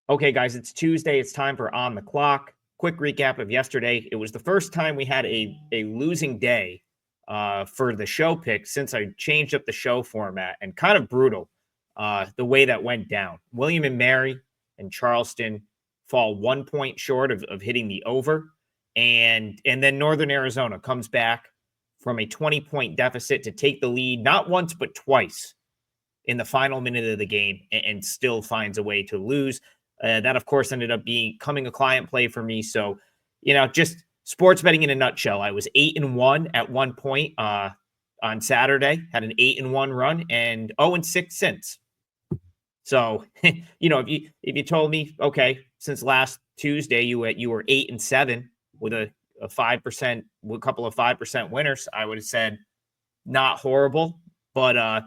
Okay, guys, it's Tuesday. It's time for On the Clock. Quick recap of yesterday. It was the first time we had a losing day for the show pick since I changed up the show format, and kind of brutal the way that went down. William and Mary and Charleston fall 1 point short of hitting the over. And then Northern Arizona comes back from a 20-point deficit to take the lead, not once, but twice in the final minute of the game, and still finds a way to lose. That, of course, ended up becoming a client play for me. So, just sports betting in a nutshell. I was 8-1 at one point on Saturday, had an 8-1 run, and 0-6 since. So, if you told me, okay, since last Tuesday you were 8-7 with a 5%, with a couple of 5% winners, I would have said not horrible, but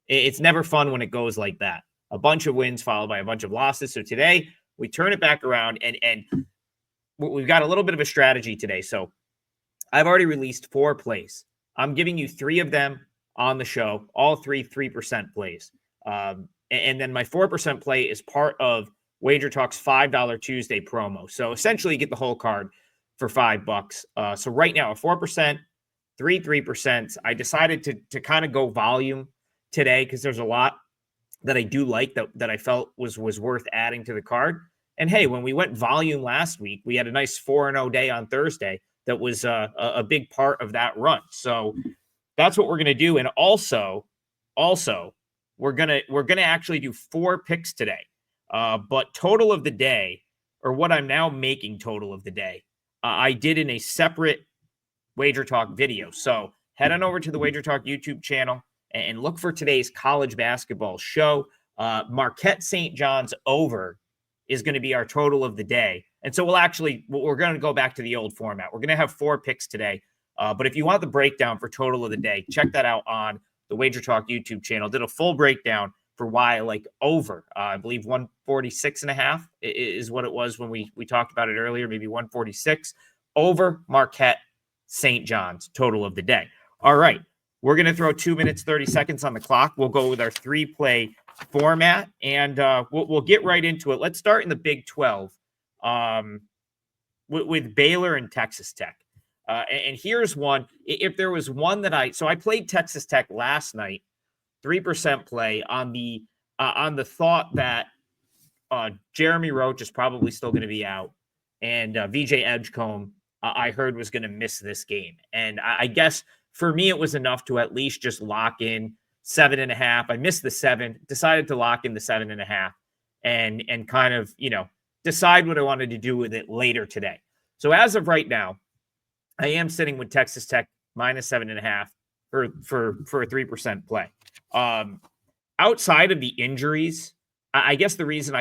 it's never fun when it goes like that. A bunch of wins followed by a bunch of losses. So today we turn it back around, and we've got a little bit of a strategy today. So I've already released 4 plays. I'm giving you 3 of them on the show, all 3% plays. And then my 4% play is part of WagerTalk's $5 Tuesday promo. So essentially you get the whole card for $5. So right now, a 4%, 3%. I decided to kind of go volume today because there's a lot that I do like that I felt was worth adding to the card. And hey, when we went volume last week, we had a nice 4-0 day on Thursday. That was a big part of that run. So that's what we're going to do. And also we're going to actually do 4 picks today. But total of the day, or what I'm now making total of the day, I did in a separate WagerTalk video. So head on over to the WagerTalk YouTube channel and look for today's college basketball show. Marquette St. John's over is going to be our total of the day. And so we're going to go back to the old format. We're going to have 4 picks today. But if you want the breakdown for total of the day, check that out on the WagerTalk YouTube channel. Did a full breakdown for why I like over. I believe 146.5 is what it was when we talked about it earlier, maybe 146. Over Marquette St. John's, total of the day. All right. We're going to throw 2 minutes, 30 seconds on the clock. We'll go with our 3-play format, and we'll get right into it. Let's start in the Big 12 with Baylor and Texas Tech. And here's one. If there was one that I played Texas Tech last night, 3% play on the thought that Jeremy Roach is probably still going to be out, and VJ Edgecombe I heard was going to miss this game. And I guess for me, it was enough to at least just lock in 7.5. I missed the 7, decided to lock in the 7.5 and kind of, decide what I wanted to do with it later today. So as of right now, I am sitting with Texas Tech minus 7.5 for a 3% play. Outside of the injuries, I guess the reason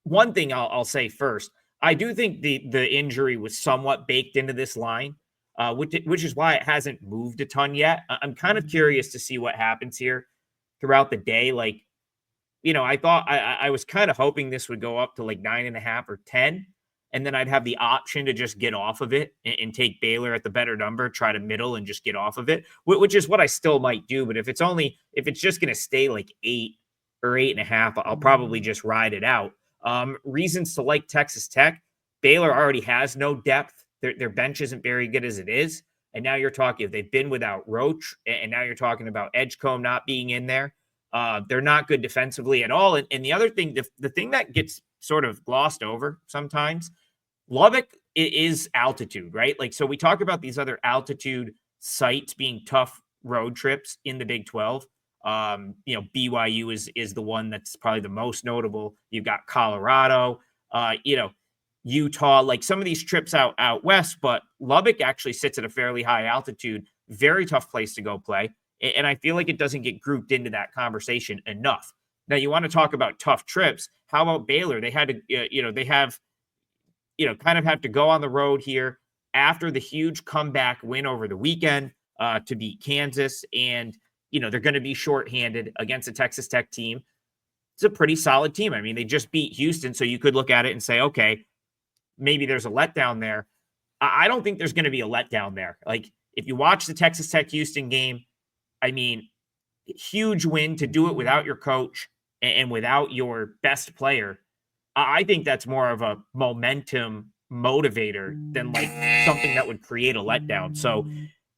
one thing I'll say first, I do think the injury was somewhat baked into this line. Which is why it hasn't moved a ton yet. I'm kind of curious to see what happens here throughout the day. Like, I thought I was kind of hoping this would go up to like 9.5 or 10, and then I'd have the option to just get off of it and take Baylor at the better number, try to middle and just get off of it, which is what I still might do. But if it's just going to stay like 8 or 8.5, I'll probably just ride it out. Reasons to like Texas Tech. Baylor already has no depth. Their bench isn't very good as it is. And now you're talking, if they've been without Roach, and now you're talking about Edgecombe not being in there. They're not good defensively at all. And the other thing, the thing that gets sort of glossed over sometimes, Lubbock is altitude, right? Like, so we talk about these other altitude sites being tough road trips in the Big 12. BYU is the one that's probably the most notable. You've got Colorado, Utah, like some of these trips out west, but Lubbock actually sits at a fairly high altitude, very tough place to go play. And I feel like it doesn't get grouped into that conversation enough. Now, you want to talk about tough trips. How about Baylor? They had to, kind of have to go on the road here after the huge comeback win over the weekend to beat Kansas. And, they're going to be shorthanded against a Texas Tech team. It's a pretty solid team. I mean, they just beat Houston. So you could look at it and say, okay, maybe there's a letdown there. I don't think there's going to be a letdown there. Like, if you watch the Texas Tech Houston game, I mean, huge win to do it without your coach and without your best player. I think that's more of a momentum motivator than like something that would create a letdown. So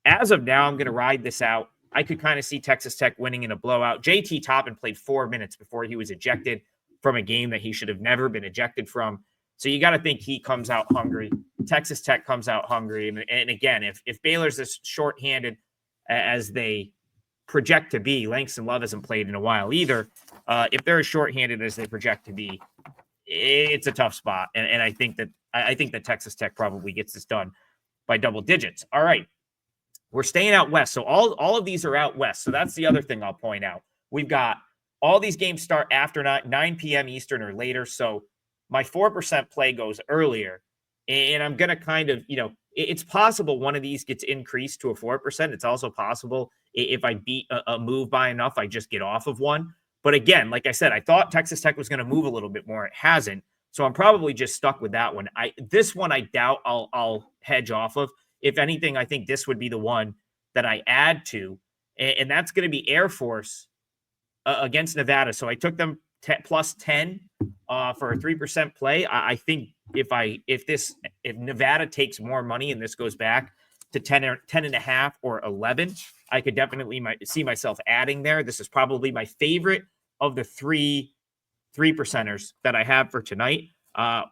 as of now, I'm going to ride this out. I could kind of see Texas Tech winning in a blowout. JT Toppin played 4 minutes before he was ejected from a game that he should have never been ejected from. So you got to think he comes out hungry. Texas Tech comes out hungry. And again, if Baylor's as shorthanded as they project to be, Langston Love hasn't played in a while either. If they're as shorthanded as they project to be, it's a tough spot. And I think that Texas Tech probably gets this done by double digits. All right. We're staying out west. So all of these are out west. So that's the other thing I'll point out. We've got all these games start after 9 p.m. Eastern or later. So my 4% play goes earlier. And I'm going to kind of, it's possible one of these gets increased to a 4%. It's also possible if I beat a move by enough, I just get off of one. But again, like I said, I thought Texas Tech was going to move a little bit more. It hasn't. So I'm probably just stuck with that one. This one I doubt I'll hedge off of. If anything, I think this would be the one that I add to, and that's going to be Air Force against Nevada. So I took them plus 10 for a 3% play. I think if Nevada takes more money and this goes back to 10 and a half or 11, I could definitely see myself adding there. This is probably my favorite of the three percenters that I have for tonight.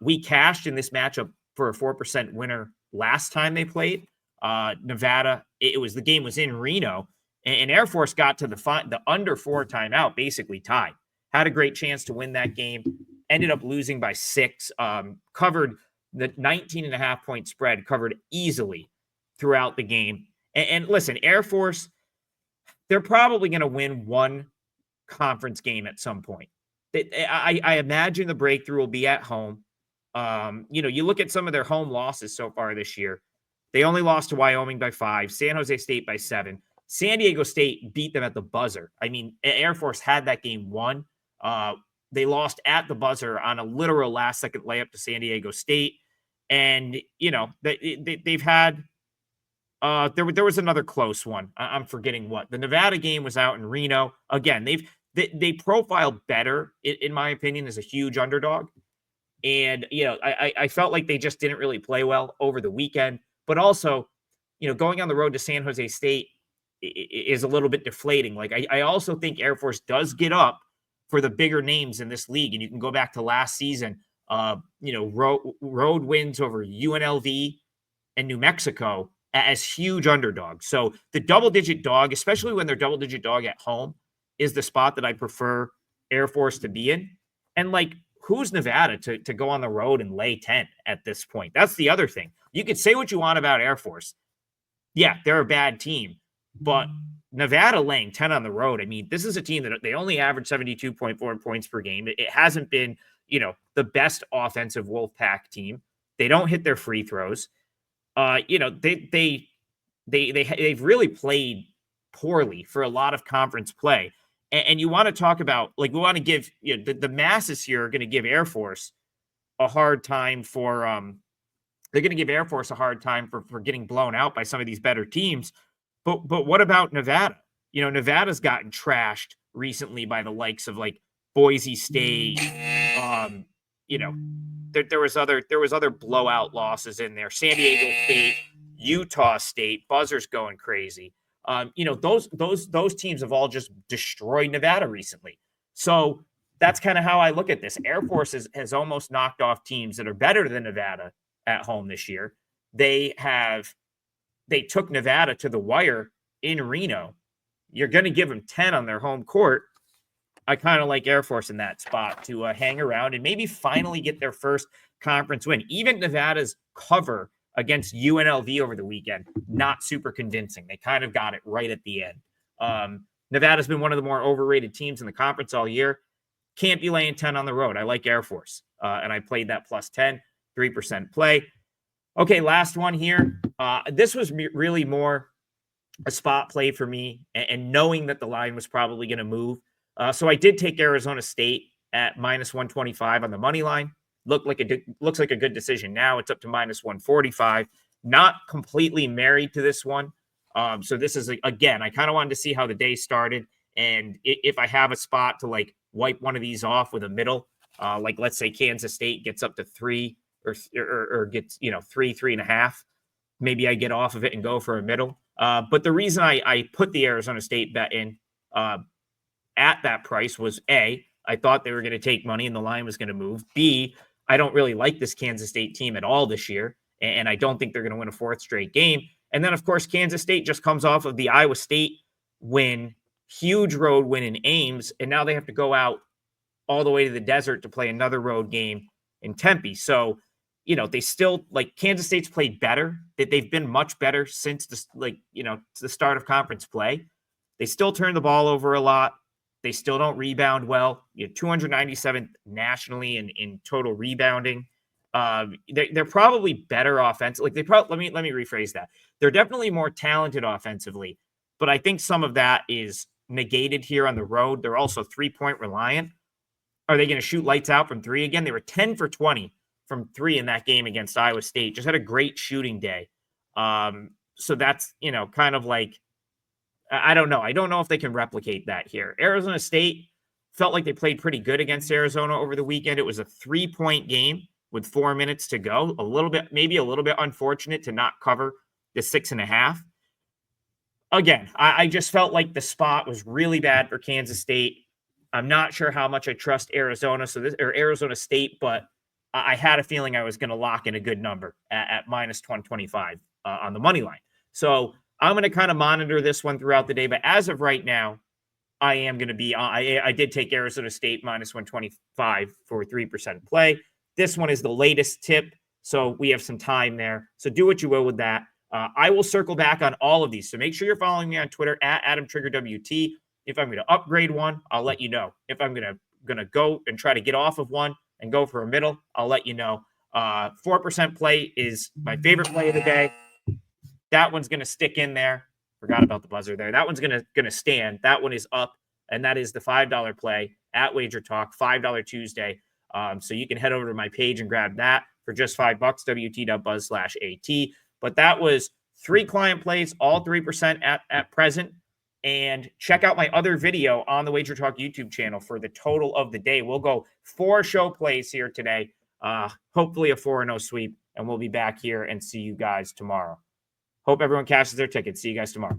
We cashed in this matchup for a 4% winner last time they played. Nevada, the game was in Reno, and Air Force got to the under 4 timeout, basically tied. Had a great chance to win that game. Ended up losing by 6. Covered the 19.5 point spread, covered easily throughout the game. And listen, Air Force, they're probably going to win one conference game at some point. I imagine the breakthrough will be at home. You look at some of their home losses so far this year. They only lost to Wyoming by 5, San Jose State by 7. San Diego State beat them at the buzzer. I mean, Air Force had that game won. They lost at the buzzer on a literal last-second layup to San Diego State. And, they've had there was another close one. I'm forgetting what. The Nevada game was out in Reno. Again, they profiled better, in my opinion, as a huge underdog. And, I felt like they just didn't really play well over the weekend. But also, going on the road to San Jose State is a little bit deflating. Like, I also think Air Force does get up for the bigger names in this league. And you can go back to last season, road wins over UNLV and New Mexico as huge underdogs. So the double-digit dog, especially when they're double-digit dog at home, is the spot that I prefer Air Force to be in. And, who's Nevada to go on the road and lay 10 at this point? That's the other thing. You could say what you want about Air Force. Yeah, they're a bad team, but Nevada laying 10 on the road. I mean, this is a team that they only average 72.4 points per game. It hasn't been, the best offensive Wolfpack team. They don't hit their free throws. They've really played poorly for a lot of conference play. And you want to talk about, we want to give, the masses here are going to give Air Force a hard time for, they're going to give Air Force a hard time for getting blown out by some of these better teams. But what about Nevada? Nevada's gotten trashed recently by the likes of Boise State. There was other blowout losses in there. San Diego State, Utah State, buzzers going crazy. Those teams have all just destroyed Nevada recently. So that's kind of how I look at this. Air Force has almost knocked off teams that are better than Nevada at home this year. They took Nevada to the wire in Reno. You're going to give them 10 on their home court. I kind of like Air Force in that spot to hang around and maybe finally get their first conference win. Even Nevada's cover against UNLV over the weekend, not super convincing. They kind of got it right at the end. Nevada's been one of the more overrated teams in the conference all year. Can't be laying 10 on the road. I like Air Force, and I played that plus 10, 3% play. Okay, last one here. This was really more a spot play for me, and knowing that the line was probably going to move. So I did take Arizona State at minus 125 on the money line. Looks like a good decision now. It's up to minus 145. Not completely married to this one. So this is, again, I kind of wanted to see how the day started. And if I have a spot to wipe one of these off with a middle, Like let's say Kansas State gets up to 3 or gets, 3.5. Maybe I get off of it and go for a middle. But the reason I put the Arizona State bet in at that price was A, I thought they were going to take money and the line was going to move. B, I don't really like this Kansas State team at all this year, and I don't think they're going to win a fourth straight game. And then, of course, Kansas State just comes off of the Iowa State win, huge road win in Ames, and now they have to go out all the way to the desert to play another road game in Tempe. So, they still, like, Kansas State's played better. They've been much better since the start of conference play. They still turn the ball over a lot. They still don't rebound well. 297th nationally in total rebounding. They're probably better offense. Like let me rephrase that. They're definitely more talented offensively, but I think some of that is negated here on the road. They're also 3-point reliant. Are they going to shoot lights out from three again? They were 10 for 20 from three in that game against Iowa State. Just had a great shooting day. So that's, kind of like, I don't know. I don't know if they can replicate that here. Arizona State felt like they played pretty good against Arizona over the weekend. It was a 3-point game with 4 minutes to go. Maybe a little bit unfortunate to not cover the 6.5. Again, I just felt like the spot was really bad for Kansas State. I'm not sure how much I trust Arizona, or Arizona State, but I had a feeling I was going to lock in a good number at minus 125 on the money line. So I'm going to kind of monitor this one throughout the day, but as of right now, I am going to be, I did take Arizona State minus 125 for 3% play. This one is the latest tip, so we have some time there. So do what you will with that. I will circle back on all of these. So make sure you're following me on Twitter at AdamTriggerWT. If I'm going to upgrade one, I'll let you know. If I'm going to go and try to get off of one and go for a middle, I'll let you know. 4% play is my favorite play of the day. That one's going to stick in there. Forgot about the buzzer there. That one's going to stand. That one is up, and that is the $5 play at WagerTalk, $5 Tuesday. So you can head over to my page and grab that for just $5, WT.buzz/AT. But that was 3 client plays, all 3% at present. And check out my other video on the WagerTalk YouTube channel for the total of the day. We'll go 4 show plays here today. Hopefully a 4-0 sweep, and we'll be back here and see you guys tomorrow. Hope everyone cashes their tickets. See you guys tomorrow.